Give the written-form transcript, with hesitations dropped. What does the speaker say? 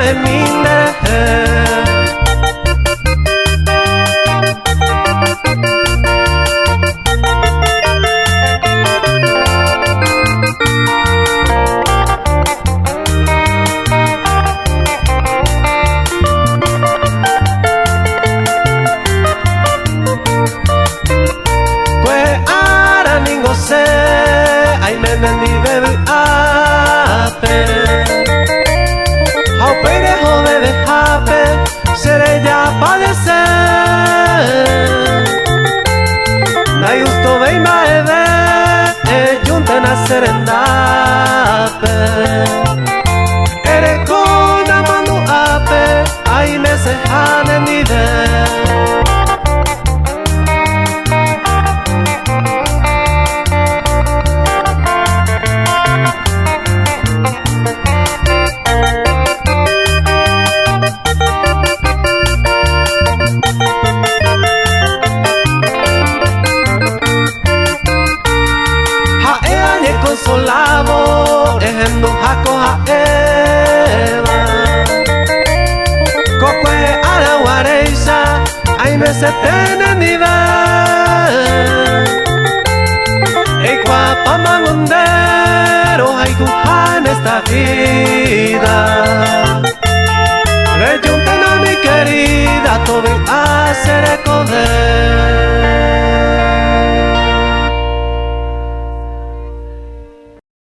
en mi Nderehe. Ay me nendi bebe ape How peine jode de hape Seré ya padecer Na justo vei maede Junte na serendape Ere con amanu ape Ay me se hane ni de Consolado en no jaco jaeva Coque a la guareisa Ay me se tiene nivel Ey guapa mangondero Ay gujan esta vida Reyunten a mi querida Tobi